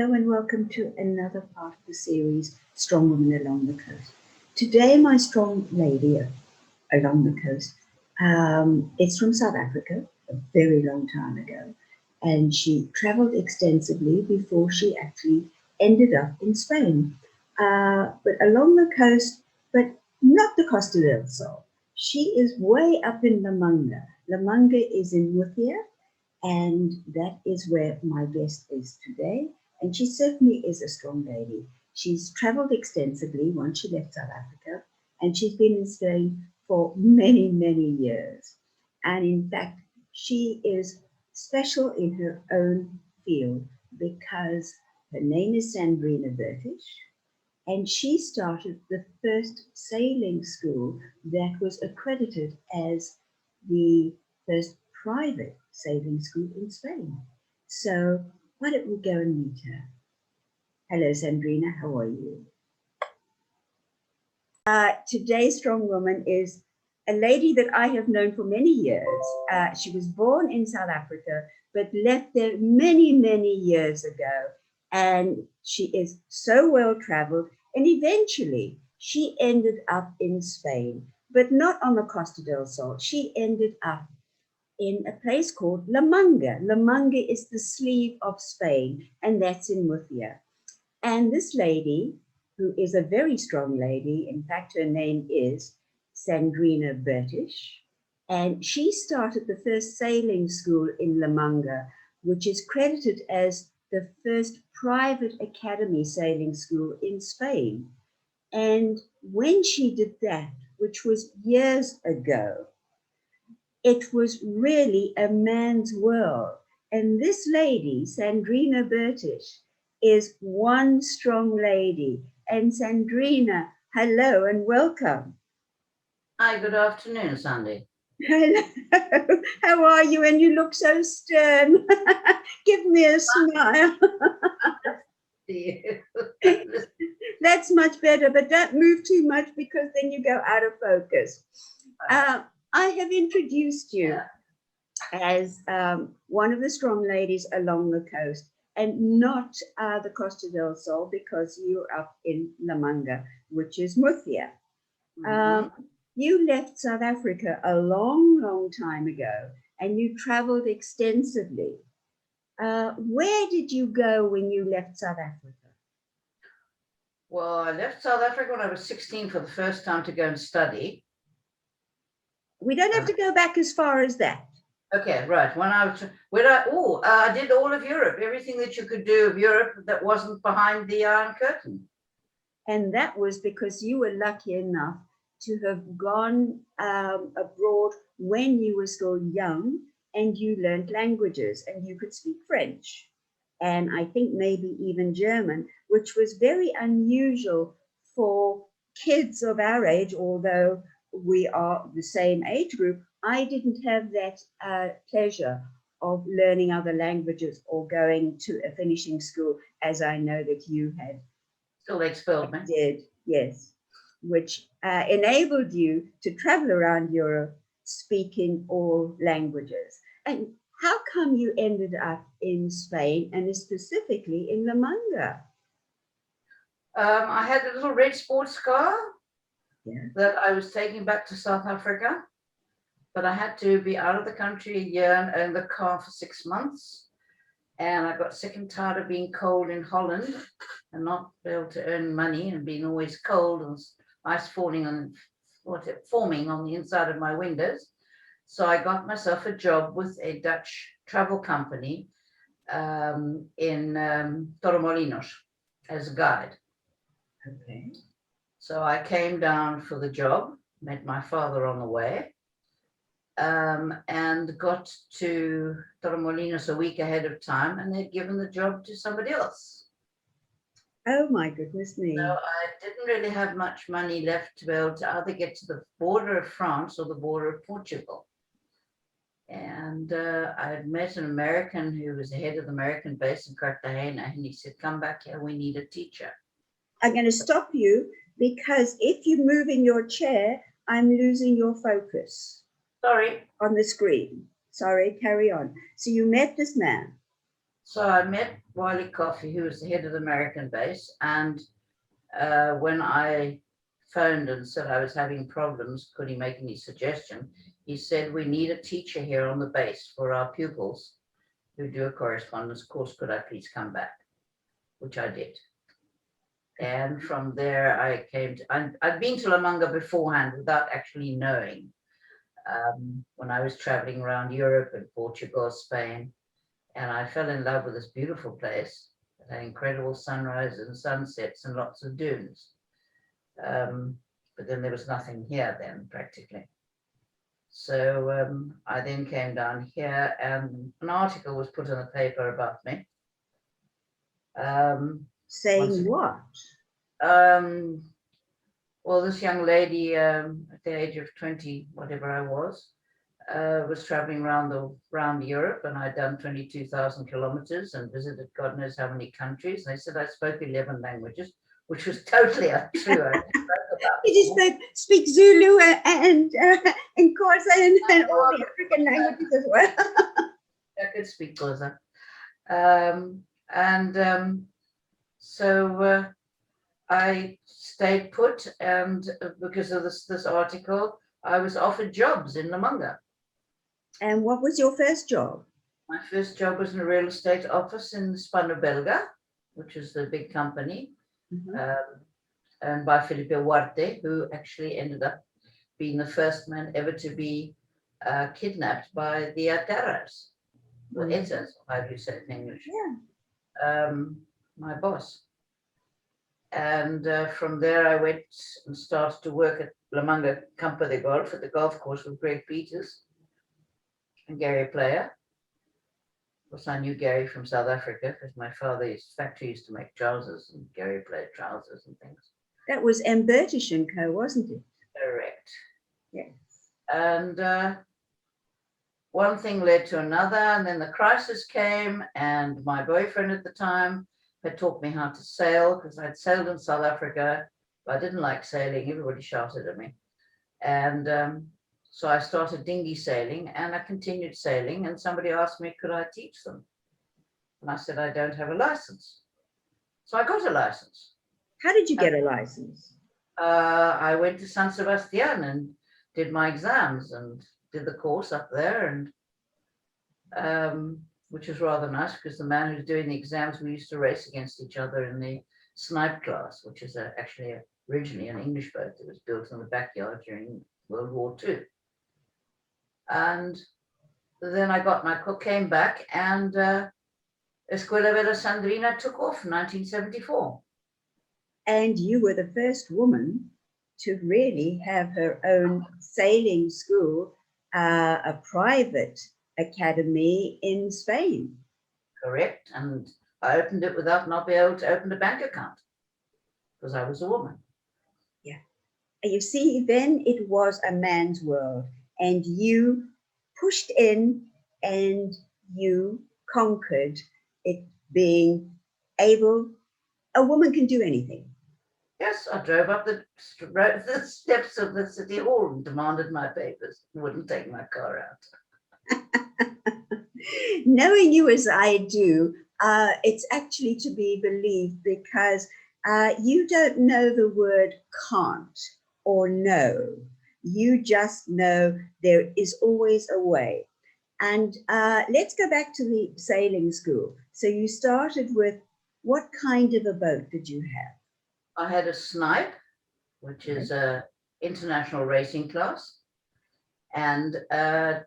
Hello and welcome to another part of the series, Strong Women Along the Coast. Today, my strong lady along the coast is from South Africa, a very long time ago, and she travelled extensively before she actually ended up in Spain. But along the coast, but not the Costa del Sol. She is way up in La Manga. La Manga is in Murcia, and that is where my guest is today. And she certainly is a strong lady. She's traveled extensively once she left South Africa, and she's been in Spain for many, many years. And in fact, she is special in her own field because her name is Sandrina Bertish, and she started the first sailing school that was accredited as the first private sailing school in Spain. So why don't we go and meet her? Hello, Sandrina, how are you? Today's strong woman is a lady that I have known for many years. She was born in South Africa, but left there many, many years ago. And she is so well traveled. And eventually she ended up in Spain, but not on the Costa del Sol. She ended up in a place called La Manga. La Manga is the sleeve of Spain, and that's in Murcia. And this lady, who is a very strong lady, in fact, her name is Sandrina Bertish, and she started the first sailing school in La Manga, which is credited as the first private academy sailing school in Spain. And when she did that, which was years ago, it was really a man's world. And this lady, Sandrina Bertish, is one strong lady. And Sandrina, hello and welcome. Hi, good afternoon, Sandy. Hello, how are you? And you look so stern. Give me a smile. That's much better, but don't move too much because then you go out of focus. I have introduced you as one of the strong ladies along the coast, and not the Costa del Sol, because you're up in La Manga, which is Murcia. You left South Africa a long, long time ago, and you traveled extensively. Where did you go when you left South Africa? Well, I left South Africa when I was 16 for the first time to go and study. We don't have to go back as far as that. Okay, right. I did all of Europe, everything that you could do of Europe that wasn't behind the Iron Curtain. And that was because you were lucky enough to have gone abroad when you were still young, and you learned languages and you could speak French, and I think maybe even German, which was very unusual for kids of our age, although we are the same age group. I didn't have that pleasure of learning other languages or going to a finishing school, as I know that you had. Still expelled me. Did, yes, which enabled you to travel around Europe speaking all languages. And how come you ended up in Spain, and specifically in La Manga? I had a little red sports car that I was taking back to South Africa, but I had to be out of the country a year and own the car for 6 months. And I got sick and tired of being cold in Holland and not be able to earn money and being always cold and ice forming on the inside of my windows. So I got myself a job with a Dutch travel company in Torremolinos as a guide. Okay. So I came down for the job, met my father on the way, and got to Torremolinos a week ahead of time, and they'd given the job to somebody else. Oh my goodness me. So I didn't really have much money left to be able to either get to the border of France or the border of Portugal. And I had met an American who was the head of the American base in Cartagena, and he said, come back here, we need a teacher. I'm going to stop you because if you move in your chair, I'm losing your focus. Sorry. On the screen. Sorry, carry on. So you met this man. So I met Wiley Coffey, who was the head of the American base, and when I phoned and said I was having problems, could he make any suggestion? He said, we need a teacher here on the base for our pupils who do a correspondence course. Could I please come back? Which I did. And from there, I came to, I'd been to Manga beforehand without actually knowing. When I was traveling around Europe and Portugal, Spain, and I fell in love with this beautiful place. It had incredible sunrises and sunsets and lots of dunes. But then there was nothing here then, practically. So I then came down here, and an article was put in the paper about me. Saying what? Well, this young lady, at the age of 20, whatever I was traveling around Europe, and I'd done 22,000 kilometers and visited God knows how many countries. And they said I spoke 11 languages, which was totally untrue. You just speak Zulu and Xhosa and all the African languages as well. I could speak Xhosa. So I stayed put, and because of this article, I was offered jobs in the Manga. And what was your first job? My first job was in a real estate office in Spano Belga, which is the big company, owned by Felipe Huarte, who actually ended up being the first man ever to be kidnapped by the Ataras, or Etas, how do you say it in English? Yeah. My boss. And from there, I went and started to work at La Manga Campo de Golf, at the golf course with Greg Peters and Gary Player. Of course, I knew Gary from South Africa because my father's factory used to make trousers, and Gary played trousers and things. That was Bertish & Co., wasn't it? Correct. Yes. And one thing led to another, and then the crisis came, and my boyfriend at the time had taught me how to sail, because I'd sailed in South Africa, but I didn't like sailing. Everybody shouted at me. And so I started dinghy sailing, and I continued sailing, and somebody asked me, could I teach them? And I said, I don't have a license. So I got a license. How did you get a license? I went to San Sebastian and did my exams and did the course up there, and which was rather nice, because the man who's doing the exams, we used to race against each other in the snipe class, which is actually originally an English boat that was built in the backyard during World War II. And then I came back, and Escuela Vela Sandrina took off in 1974. And you were the first woman to really have her own sailing school, a private academy in Spain. Correct. And I opened it without not being able to open a bank account because I was a woman. Yeah. You see, then it was a man's world, and you pushed in and you conquered it, being able, a woman can do anything. Yes, I drove up the steps of the city hall and demanded my papers. Wouldn't take my car out. Knowing you as I do, it's actually to be believed, because you don't know the word can't or no. You just know there is always a way. And let's go back to the sailing school. So you started with, what kind of a boat did you have? I had a snipe, which is a international racing class, and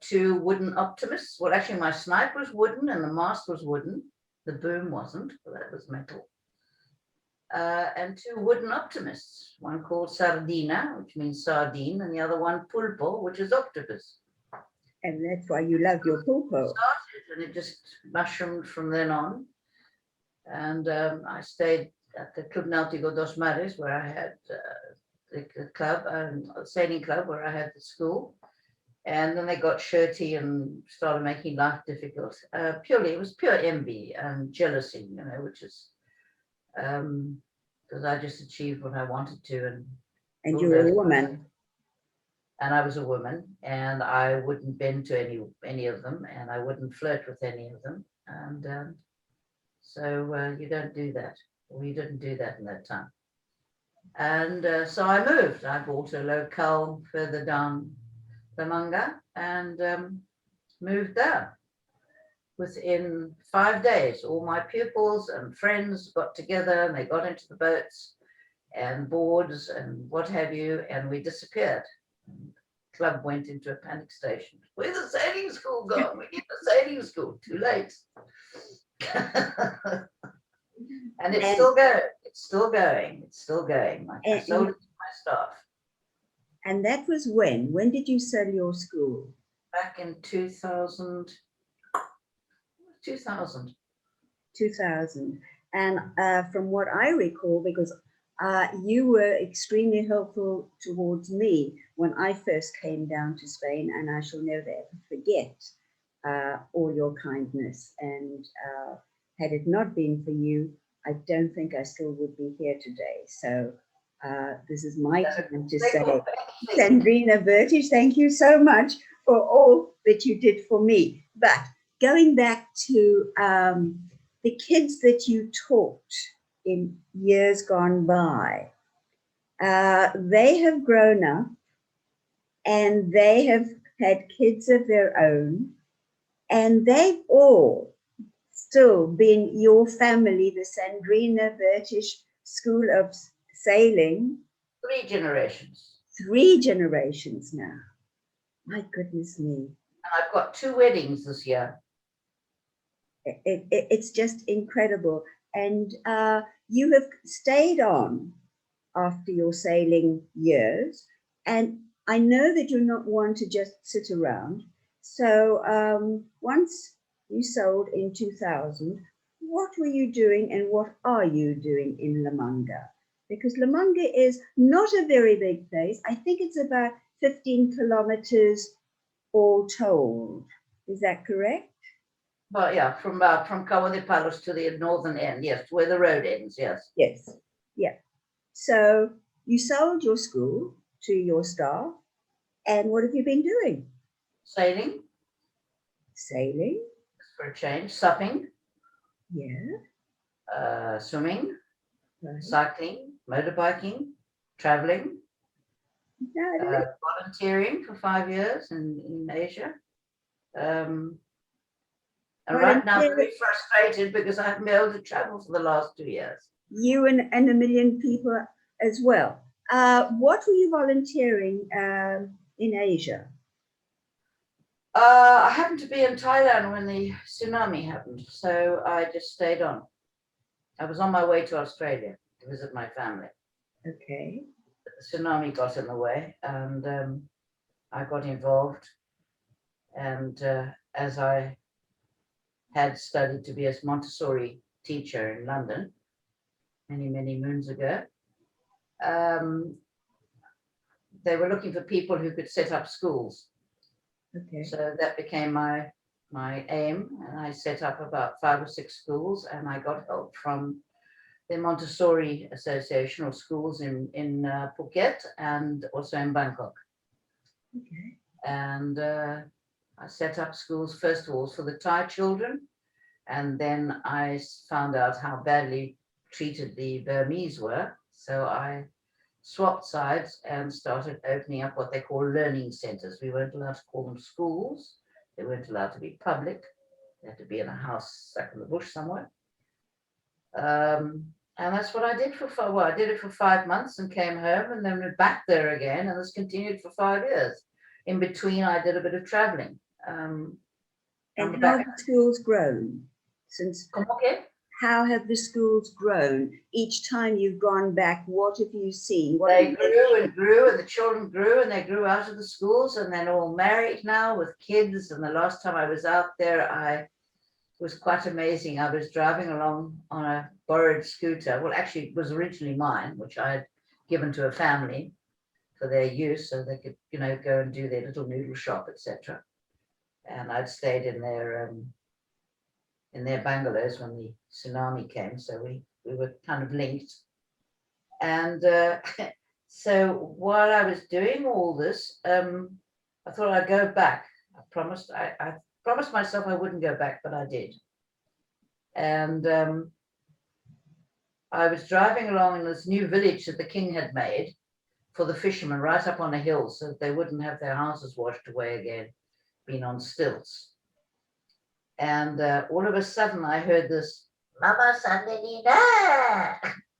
2 wooden optimists. Well, actually, my snipe was wooden and the mast was wooden. The boom wasn't, but that was metal. And 2 wooden optimists, one called Sardina, which means sardine, and the other one Pulpo, which is octopus. And that's why you love your Pulpo. Started, and it just mushroomed from then on. And I stayed at the Club Náutico dos Mares, where I had the club, sailing club, where I had the school. And then they got shirty and started making life difficult. It was pure envy and jealousy, which is because I just achieved what I wanted to. And you were a woman. And I was a woman, and I wouldn't bend to any of them, and I wouldn't flirt with any of them. And So you don't do that, or you didn't do that in that time. And so I moved. I bought a locale further down the Manga and moved there. Within 5 days, all my pupils and friends got together and they got into the boats and boards and what have you, and we disappeared. The club went into a panic station. Where's the sailing school gone? We need the sailing school. Too late. And it's still going. It's still going. It's still going. I sold it to my staff. And that was when? When did you sell your school? Back in 2000. 2000. 2000. And from what I recall, because you were extremely helpful towards me when I first came down to Spain, and I shall never ever forget all your kindness. And had it not been for you, I don't think I still would be here today. So this is my time to say, Sandrina Bertish, thank you so much for all that you did for me. But going back to the kids that you taught in years gone by, they have grown up and they have had kids of their own, and they've all still been your family, the Sandrina Bertish School of Sailing. 3 generations. 3 generations now. My goodness me. And I've got 2 weddings this year. It's just incredible. And you have stayed on after your sailing years. And I know that you're not one to just sit around. So once you sold in 2000, what were you doing and what are you doing in La Manga? Because La Manga is not a very big place. I think it's about 15 kilometers all told. Is that correct? Well, yeah, from Cabo de Palos to the northern end, yes, where the road ends, yes. Yes, yeah. So you sold your school to your staff, and what have you been doing? Sailing. Sailing. For a change. Supping. Yeah. Swimming. Right. Cycling. Motorbiking. Traveling. Volunteering for 5 years in Asia. And right now, I'm very frustrated because I haven't been able to travel for the last 2 years. You and a million people as well. What were you volunteering in Asia? I happened to be in Thailand when the tsunami happened, so I just stayed on. I was on my way to Australia to visit my family. Okay. But the tsunami got in the way, and I got involved. And as I had studied to be a Montessori teacher in London many, many moons ago, they were looking for people who could set up schools. Okay. So that became my aim, and I set up about 5 or 6 schools, and I got help from the Montessori Association or schools in Phuket and also in Bangkok. Okay. And I set up schools, first of all, for the Thai children, and then I found out how badly treated the Burmese were. So I swapped sides and started opening up what they call learning centers. We weren't allowed to call them schools. They weren't allowed to be public. They had to be in a house stuck in the bush somewhere. And that's what I did I did it for 5 months and came home and then went back there again, and this continued for 5 years. In between, I did a bit of traveling. And how have the schools grown since? Okay. How have the schools grown? Each time you've gone back, what have you seen? They grew and grew, and the children grew, and they grew out of the schools, and they're all married now with kids. And the last time I was out there, it was quite amazing. I was driving along on a borrowed scooter. Well, actually, it was originally mine, which I had given to a family for their use, so they could, go and do their little noodle shop, etc. And I'd stayed in their bungalows when the tsunami came, so we were kind of linked. And so while I was doing all this, I thought I'd go back. I promised myself I wouldn't go back, but I did. And I was driving along in this new village that the king had made for the fishermen, right up on a hill, so that they wouldn't have their houses washed away again, being on stilts. And all of a sudden I heard this, Mama Sandrina,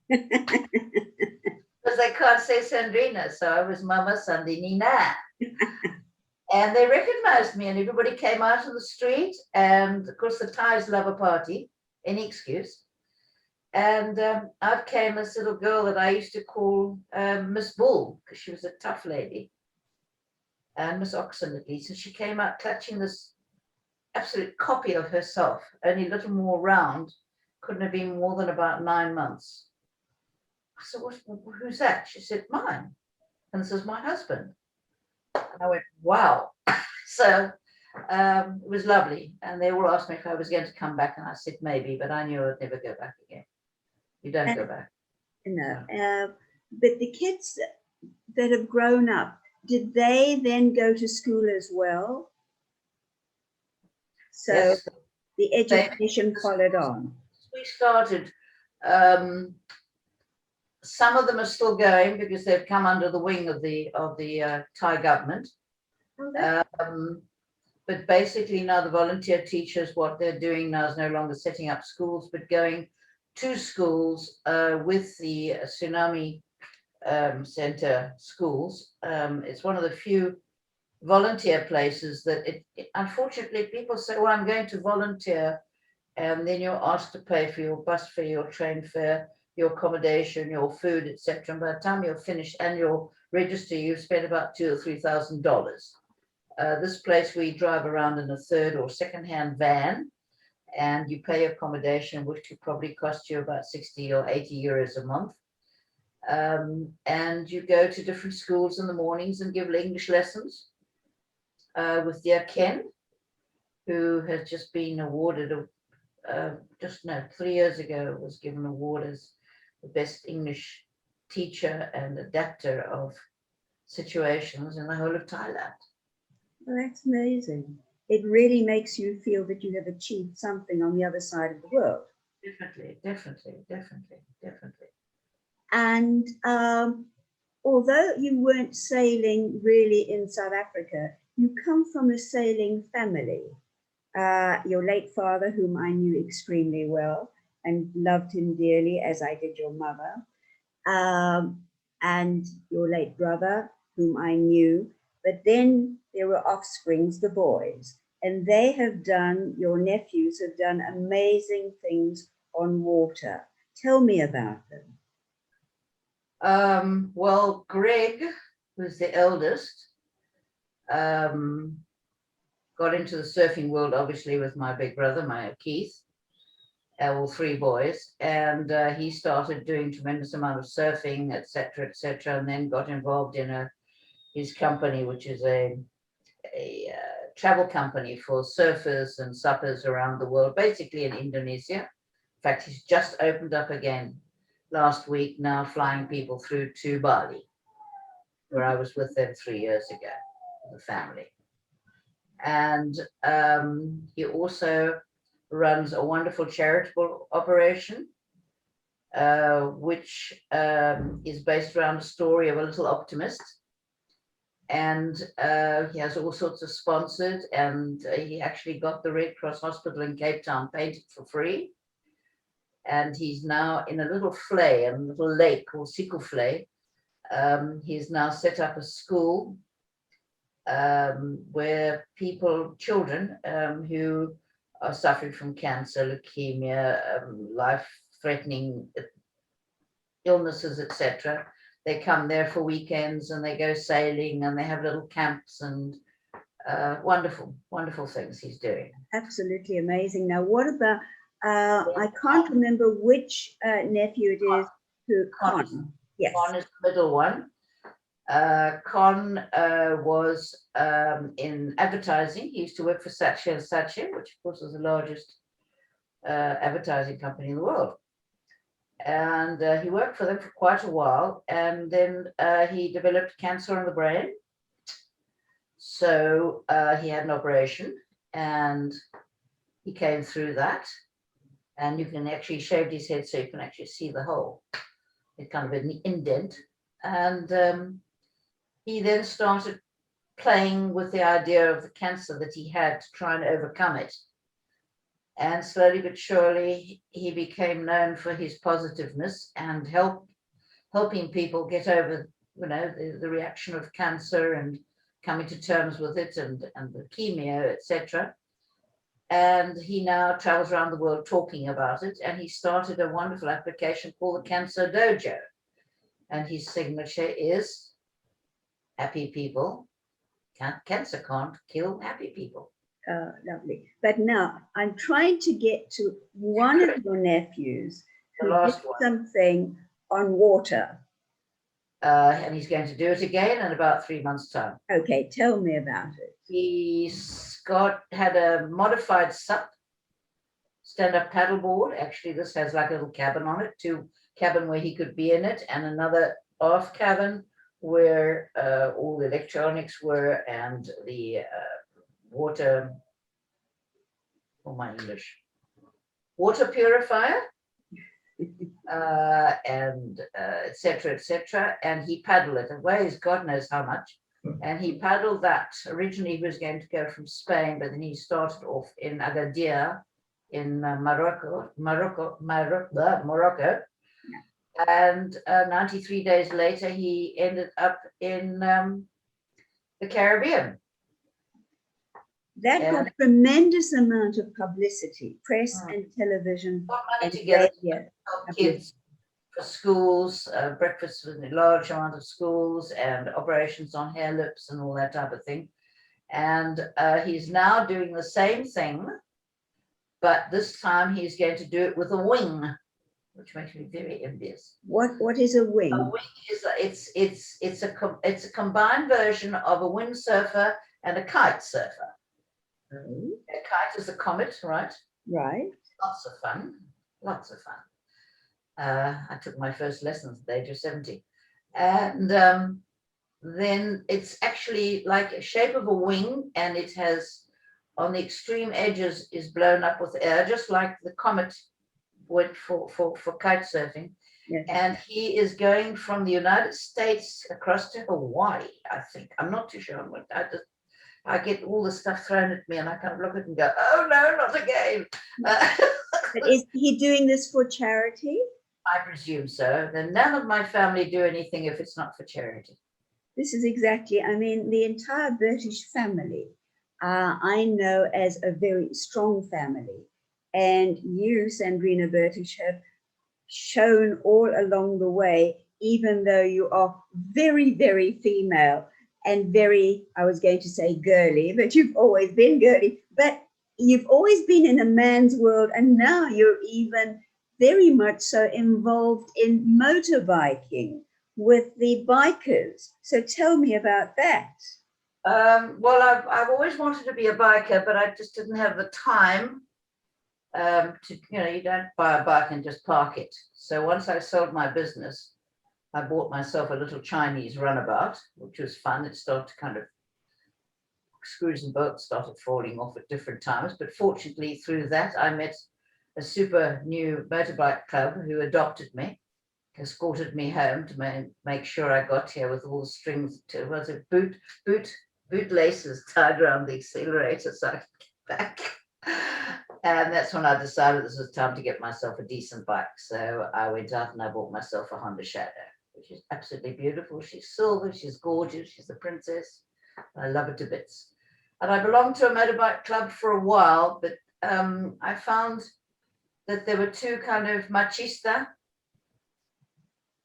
because they can't say Sandrina, so I was Mama Sandrina. And they recognized me, and everybody came out on the street, and of course the Thais love a party, any excuse. And out came this little girl that I used to call Miss Bull, because she was a tough lady, and Miss Oxen at least. And she came out clutching this absolute copy of herself, only a little more round, couldn't have been more than about 9 months. I said, who's that? She said, mine. And this is my husband. And I went, wow. So it was lovely. And they all asked me if I was going to come back. And I said, maybe, but I knew I would never go back again. You don't go back. No. But the kids that have grown up, did they then go to school as well? So yes, the education followed on. We started. Some of them are still going because they've come under the wing of the Thai government. But basically now the volunteer teachers, what they're doing now is no longer setting up schools, but going to schools with the tsunami center schools. It's one of the few volunteer places that unfortunately people say, well, I'm going to volunteer, and then you're asked to pay for your bus fare, your train fare, your accommodation, your food, etc. And by the time you're finished and you'll register, you've spent about $2,000 or $3,000. This place we drive around in a third or second-hand van, and you pay accommodation, which could probably cost you about 60 or 80 euros a month. And you go to different schools in the mornings and give English lessons with dear Ken, who has just been awarded, 3 years ago, was given an award as the best English teacher and adapter of situations in the whole of Thailand. Well, that's amazing. It really makes you feel that you have achieved something on the other side of the world. Definitely. And although you weren't sailing really in South Africa, you come from a sailing family. Your late father, whom I knew extremely well and loved him dearly, as I did your mother, and your late brother, whom I knew. But then there were offsprings, the boys, and they have done, your nephews have done amazing things on water. Tell me about them. Well, Greg, who's the eldest, got into the surfing world, obviously, with my big brother, my Keith, all 3 boys, and he started doing tremendous amount of surfing, etc., and then got involved in his company, which is a travel company for surfers and suppers around the world, basically in Indonesia. In fact, he's just opened up again last week, now flying people through to Bali, where I was with them 3 years ago, the family. And he also runs a wonderful charitable operation, which is based around a story of a little optimist. And he has all sorts of sponsors, and he actually got the Red Cross Hospital in Cape Town painted for free. And he's now in a little flay, a little lake called Sikuflay. He's now set up a school where children who are suffering from cancer, leukemia, life-threatening illnesses, etc., they come there for weekends and they go sailing and they have little camps and wonderful things he's doing. Absolutely amazing. Now, what about, I can't remember which nephew it is who, Con. Yes. Con is the middle one. Con was in advertising. He used to work for Saatchi & Saatchi, which of course is the largest advertising company in the world. And he worked for them for quite a while, and then he developed cancer on the brain. So he had an operation, and he came through that. and you can actually shaved his head so you can actually see the hole. It's kind of an indent. And he then started playing with the idea of the cancer that he had to try and overcome it. And slowly but surely, he became known for his positiveness and helping people get over, the reaction of cancer and coming to terms with it and leukemia, etc. And he now travels around the world talking about it. And he started a wonderful application called the Cancer Dojo. And his signature is happy people. Cancer can't kill happy people. Lovely. But now I'm trying to get to one of your nephews who did something on water. And he's going to do it again in about 3 months' time. Okay, tell me about it. He's had a modified SUP, stand-up paddleboard. Actually, this has like a little cabin on it, 2 cabin where he could be in it, and another off cabin where all the electronics were, and the water, water purifier, and etc. And he paddled it. It weighs God knows how much. And he paddled that. Originally, he was going to go from Spain, but then he started off in Agadir in Morocco. And 93 days later, he ended up in the Caribbean. That got a tremendous amount of publicity, press and television. Got money together to help kids for schools, breakfast with a large amount of schools, and operations on hair lips and all that type of thing. And he's now doing the same thing, but this time he's going to do it with a wing, which makes me very envious. What is a wing? A wing is it's a combined version of a windsurfer and a kite surfer. A kite is a comet, right? Right. Lots of fun. I took my first lessons at the age of 70. And then it's actually like a shape of a wing, and it has, on the extreme edges, is blown up with air, just like the comet went for kite surfing. Yes. And he is going from the United States across to Hawaii, I think. I'm not too sure. I get all the stuff thrown at me, and I kind of look at it and go, oh no, not again. But is he doing this for charity? I presume so. Then none of my family do anything if it's not for charity. This is exactly, I mean, the entire Bertish family, I know as a very strong family. And you, Sandrina Bertish, have shown all along the way, even though you are very, very female and very, I was going to say girly, but you've always been girly, but you've always been in a man's world, and now you're even very much so involved in motorbiking with the bikers. So tell me about that. Well, I've always wanted to be a biker, but I just didn't have the time to, you don't buy a bike and just park it. So once I sold my business, I bought myself a little Chinese runabout, which was fun. It started to kind of, screws and bolts started falling off at different times. But fortunately, through that, I met a super new motorbike club who adopted me, escorted me home to make sure I got here with all the strings, was it boot laces tied around the accelerator so I could get back. And that's when I decided this was time to get myself a decent bike. So I went out and I bought myself a Honda Shadow, which is absolutely beautiful. She's silver, she's gorgeous, she's a princess. I love her to bits. And I belonged to a motorbike club for a while, but I found that there were two kind of machista,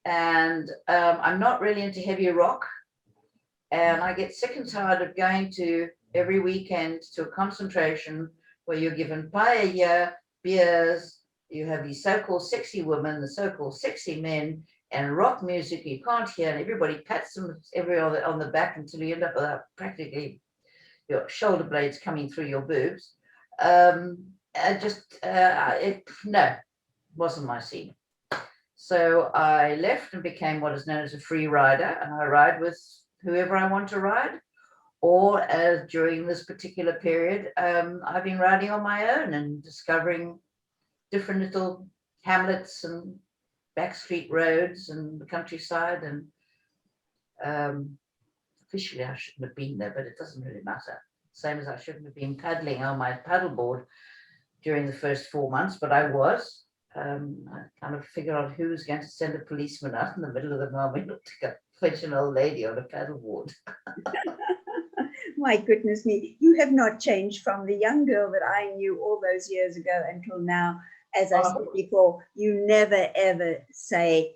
and I'm not really into heavy rock. And I get sick and tired of going to every weekend to a concentration where you're given paella, beers, you have these so-called sexy women, the so-called sexy men, and rock music you can't hear, and everybody pats them on the back until you end up with practically your shoulder blades coming through your boobs. It wasn't my scene. So I left and became what is known as a free rider, and I ride with whoever I want to ride. Or during this particular period, I've been riding on my own and discovering different little hamlets and backstreet roads and the countryside. And officially I shouldn't have been there, but it doesn't really matter. Same as I shouldn't have been paddling on my paddleboard during the first 4 months, but I was. I kind of figured out who was going to send a policeman out in the middle of the moment to fetch an old lady on a paddleboard. My goodness me, you have not changed from the young girl that I knew all those years ago until now. As I said before, you never ever say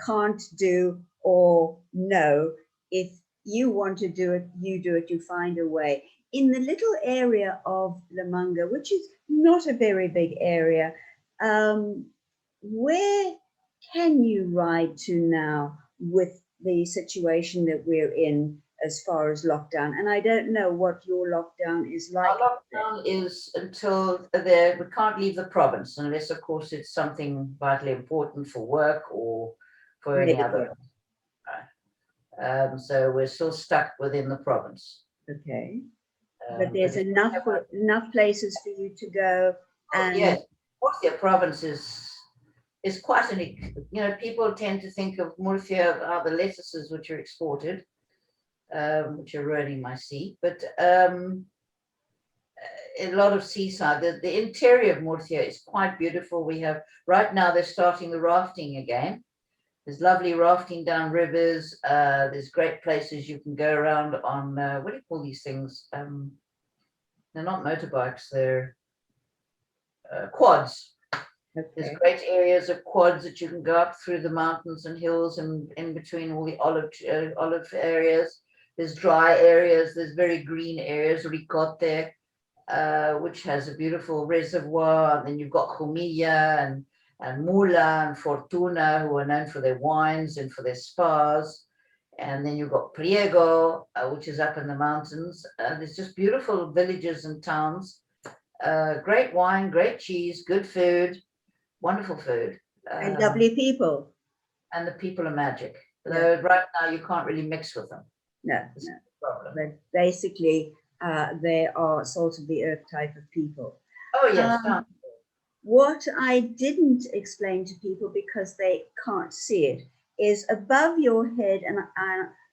can't do or no. If you want to do it, you find a way. In the little area of La Manga, which is not a very big area, where can you ride to now with the situation that we're in as far as lockdown? And I don't know what your lockdown is like. Our lockdown is until we can't leave the province unless, of course, it's something vitally important for work or for any other. So we're still stuck within the province. Okay. But there's enough places for you to go. And yes, Murcia province is quite unique. You know, people tend to think of Murcia are the lettuces which are exported, which are ruining my sea. But a lot of seaside. The interior of Murcia is quite beautiful. We have right now they're starting the rafting again. There's lovely rafting down rivers. There's great places you can go around on, what do you call these things? They're not motorbikes, they're quads. Okay. There's great areas of quads that you can go up through the mountains and hills and in between all the olive areas. There's dry areas, there's very green areas, Ricote, which has a beautiful reservoir. And then you've got Jumilla and Mula and Fortuna, who are known for their wines and for their spas. And then you've got Priego, which is up in the mountains. There's just beautiful villages and towns. Great wine, great cheese, good food, wonderful food. And lovely people. And the people are magic. Though right now you can't really mix with them. No. But basically, they are salt of the earth type of people. Oh, yes. What I didn't explain to people because they can't see it is above your head, and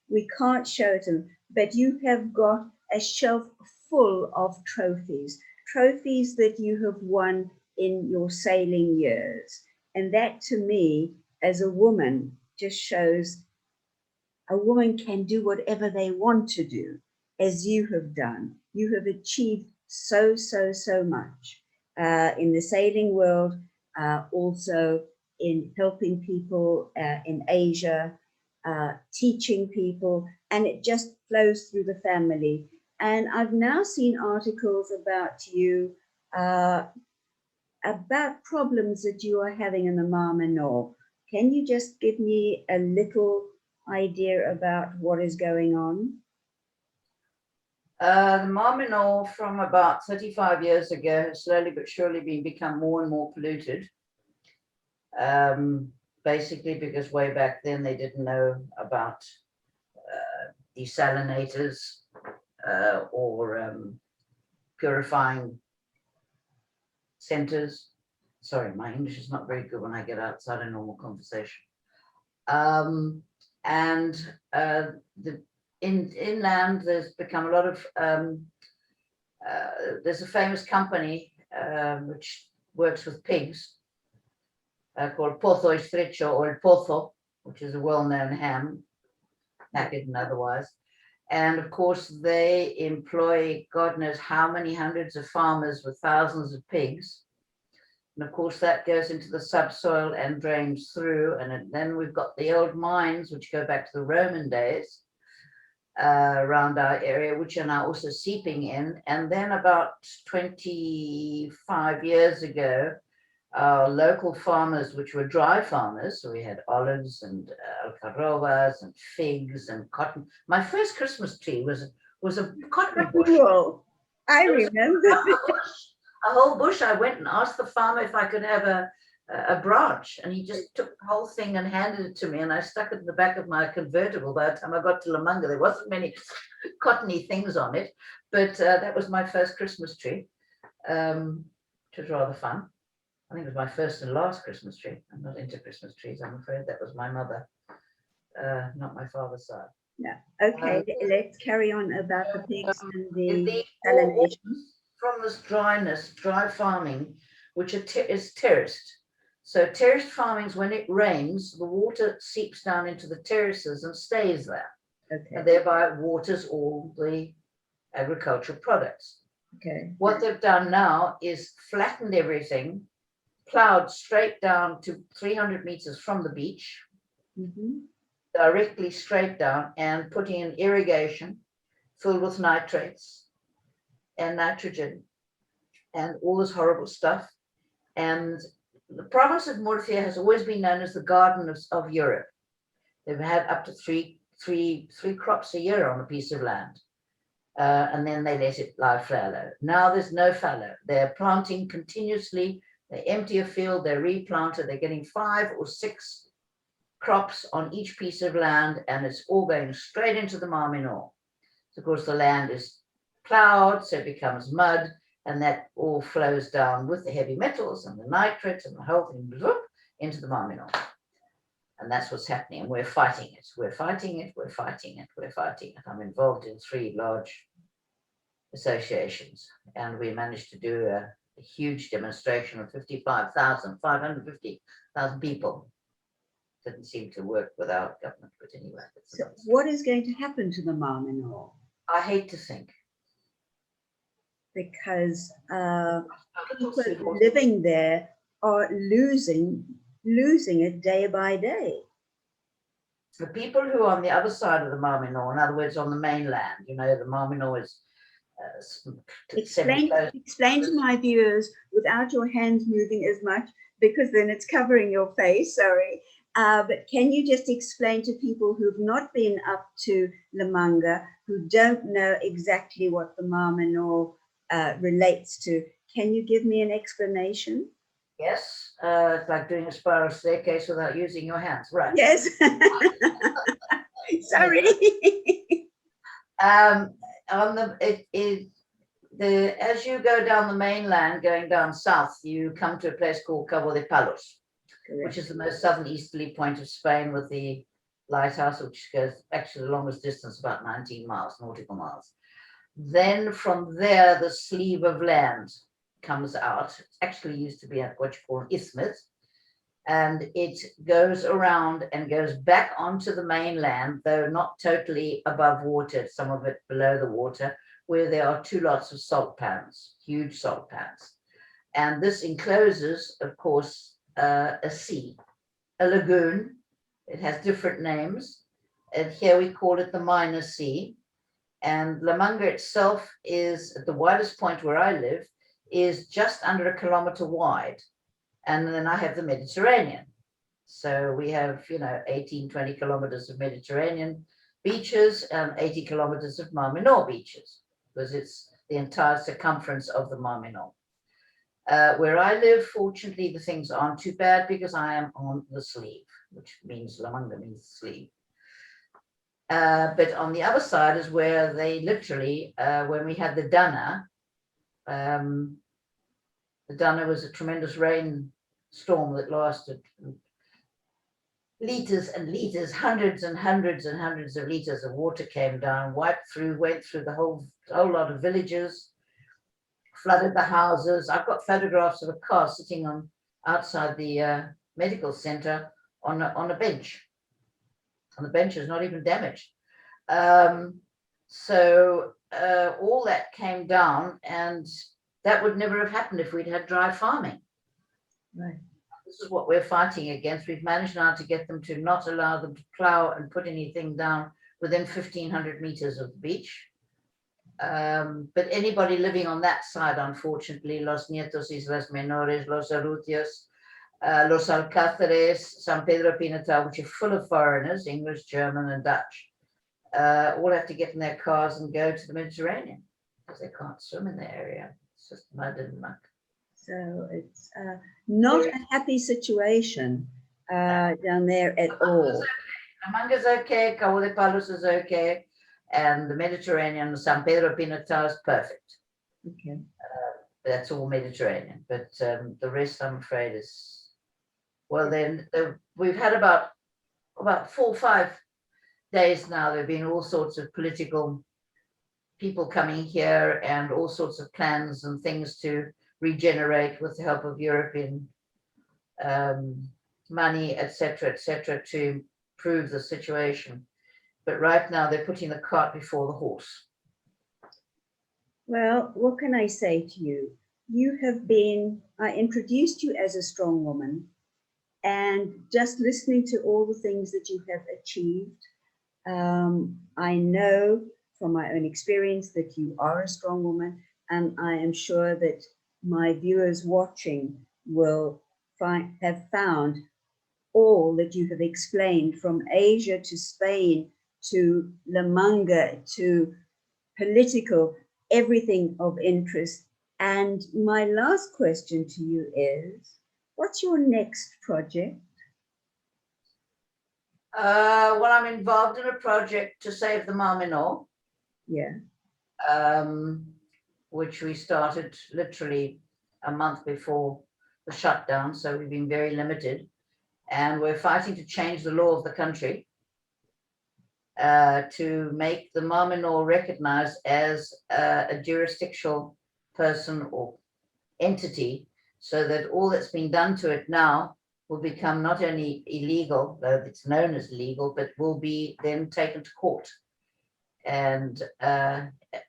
we can't show them, but you have got a shelf full of trophies that you have won in your sailing years. And that to me, as a woman, just shows a woman can do whatever they want to do, as you have done. You have achieved so much. In the sailing world, also in helping people in Asia, teaching people, and it just flows through the family. And I've now seen articles about you, about problems that you are having in the Marmenor. Can you just give me a little idea about what is going on? The Marmenor from about 35 years ago has slowly but surely become more and more polluted. Basically because way back then they didn't know about desalinators or purifying centers. Sorry, my English is not very good when I get outside a normal conversation. Inland, there's become a lot of, there's a famous company which works with pigs called Pozo Estrecho, or El Pozo, which is a well-known ham, packet and otherwise. And of course, they employ God knows how many hundreds of farmers with thousands of pigs. And of course, that goes into the subsoil and drains through. And then we've got the old mines, which go back to the Roman days. Around our area, which are now also seeping in. And then about 25 years ago, our local farmers, which were dry farmers, so we had olives and algarrobas and figs and cotton. My first Christmas tree was a cotton bush. Whoa. I remember. A whole bush. I went and asked the farmer if I could have a branch, and he just took the whole thing and handed it to me, and I stuck it in the back of my convertible. By the time I got to La Manga, there wasn't many cottony things on it, but that was my first Christmas tree, which was rather fun. I think it was my first and last Christmas tree. I'm not into Christmas trees, I'm afraid. That was my mother, not my father's side. Yeah. Okay, let's carry on about the pigs and the salination. From this dry farming, which is terraced. So terraced farmings, when it rains, the water seeps down into the terraces and stays there. Okay. And thereby waters all the agricultural products. Okay. What they've done now is flattened everything, plowed straight down to 300 meters from the beach, directly straight down, and putting in irrigation filled with nitrates and nitrogen and all this horrible stuff. And the province of Murcia has always been known as the garden of Europe. They've had up to three crops a year on a piece of land. And then they let it lie fallow. Now there's no fallow. They're planting continuously. They empty a field, they replant it. They're getting 5 or 6 crops on each piece of land, and it's all going straight into the Mar Menor. So of course the land is plowed, so it becomes mud, and that all flows down with the heavy metals and the nitrates and the whole thing into the Mar Menor. And that's what's happening. And we're fighting it. We're fighting it. We're fighting it. We're fighting it. I'm involved in 3 large associations, and we managed to do a huge demonstration of 550,000 people. Didn't seem to work without government, but anyway. So what is going to happen to the Mar Menor? I hate to think. Because people living there are losing it day by day. The people who are on the other side of the Mar Menor, in other words, on the mainland, you know, the Mar Menor is explain to my viewers without your hands moving as much, because then it's covering your face, sorry. But can you just explain to people who've not been up to La Manga, who don't know exactly what the Mar Menor relates to, can you give me an explanation? Yes, it's like doing a spiral staircase without using your hands, right? Yes. Sorry. As you go down the mainland, going down south, you come to a place called Cabo de Palos, correct, which is the most southeasterly point of Spain, with the lighthouse, which goes actually the longest distance, about 19 miles, nautical miles. Then from there, the sleeve of land comes out. It actually used to be what you call an isthmus, and it goes around and goes back onto the mainland, though not totally above water, some of it below the water, where there are 2 lots of salt pans, huge salt pans. And this encloses, of course, a sea, a lagoon. It has different names. And here we call it the Minor Sea. And La Manga itself is, at the widest point where I live, is just under 1 kilometer wide. And then I have the Mediterranean. So we have, 18, 20 kilometers of Mediterranean beaches and 80 kilometers of Mar Menor beaches, because it's the entire circumference of the Mar Menor. Where I live, fortunately, the things aren't too bad, because I am on the sleeve, which means La Manga means sleeve. But on the other side is where they literally, when we had the Dana was a tremendous rainstorm that lasted liters and liters, hundreds and hundreds and hundreds of liters of water came down, went through the whole lot of villages, flooded the houses. I've got photographs of a car sitting outside the medical center on a bench. And the bench is not even damaged. So all that came down, and that would never have happened if we'd had dry farming. Right. This is what we're fighting against. We've managed now to get them to not allow them to plow and put anything down within 1,500 meters of the beach. But anybody living on that side, unfortunately, Los Nietos, Islas Menores, Los Arrutios, Los Alcázares, San Pedro Pinatar, which are full of foreigners, English, German, and Dutch, all have to get in their cars and go to the Mediterranean, because they can't swim in the area. It's just mud and muck. So it's not a happy situation down there at all. Manga's okay, Cabo de Palos is okay, and the Mediterranean, San Pedro Pinatar is perfect. Okay. That's all Mediterranean, but the rest, I'm afraid, is, well, then we've had about 4 or 5 days now. There have been all sorts of political people coming here and all sorts of plans and things to regenerate with the help of European money, etc., to improve the situation. But right now they're putting the cart before the horse. Well, what can I say to you? You have been, I introduced you as a strong woman, and just listening to all the things that you have achieved, I know from my own experience that you are a strong woman, and I am sure that my viewers watching will have found all that you have explained, from Asia to Spain to the Manga to political, everything of interest. And my last question to you is, what's your next project? Well, I'm involved in a project to save the Marminor. Yeah. Which we started literally a month before the shutdown, so we've been very limited. And we're fighting to change the law of the country to make the Marminor recognized as a jurisdictional person or entity, so that all that's been done to it now will become not only illegal, though it's known as legal, but will be then taken to court. And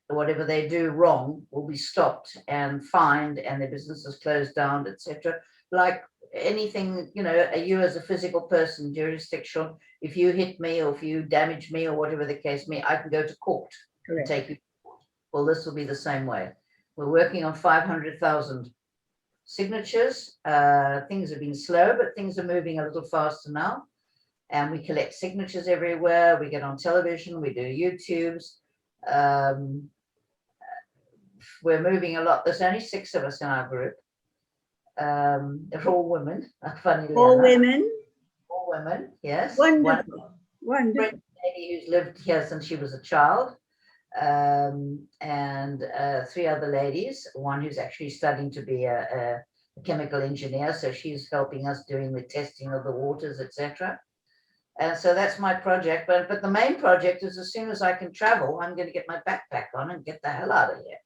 whatever they do wrong will be stopped and fined, and their businesses closed down, etc. Like anything, you know, you as a physical person, jurisdictional, if you hit me or if you damage me or whatever the case may, I can go to court. Correct. And take you to court. Well, this will be the same way. We're working on 500,000 signatures. Things have been slow, but things are moving a little faster now. And we collect signatures everywhere. We get on television, we do YouTubes. We're moving a lot. There's only 6 of us in our group. They're all women, funnily All enough. women? All women, yes. Wonderful. One lady who's lived here since she was a child. And 3 other ladies, one who's actually studying to be a chemical engineer. So she's helping us doing the testing of the waters, etc. And so that's my project. But the main project is, as soon as I can travel, I'm going to get my backpack on and get the hell out of here.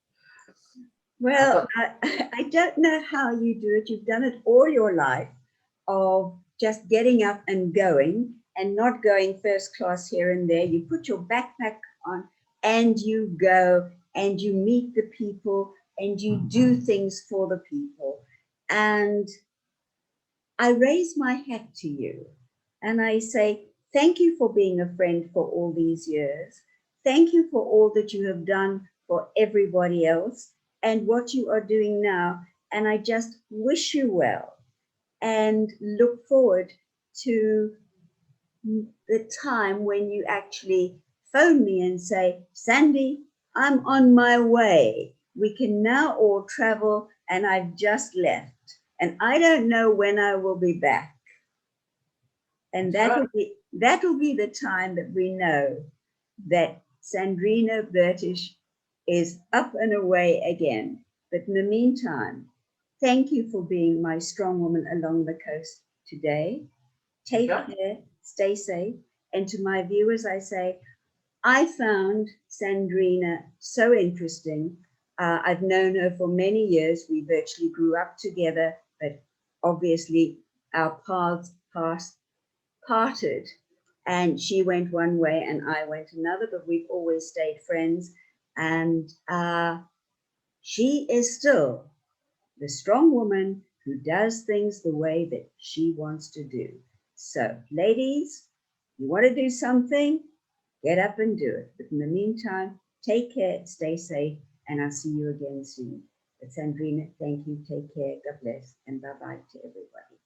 Well, I don't know how you do it. You've done it all your life, of just getting up and going and not going first class here and there. You put your backpack on and you go and you meet the people and you do things for the people. And I raise my hat to you. And I say, thank you for being a friend for all these years. Thank you for all that you have done for everybody else and what you are doing now. And I just wish you well and look forward to the time when you actually phone me and say, Sandy, I'm on my way. We can now all travel and I've just left. And I don't know when I will be back. And that will be the time that we know that Sandrina Bertish is up and away again. But in the meantime, thank you for being my strong woman along the coast today. Take care, stay safe. And to my viewers, I say, I found Sandrina so interesting. I've known her for many years. We virtually grew up together, but obviously our paths parted, and she went one way and I went another, but we've always stayed friends. And she is still the strong woman who does things the way that she wants to do. So, ladies, you want to do something, get up and do it. But in the meantime, take care, stay safe, and I'll see you again soon. But Sandrina, thank you, take care, God bless, and bye-bye to everybody.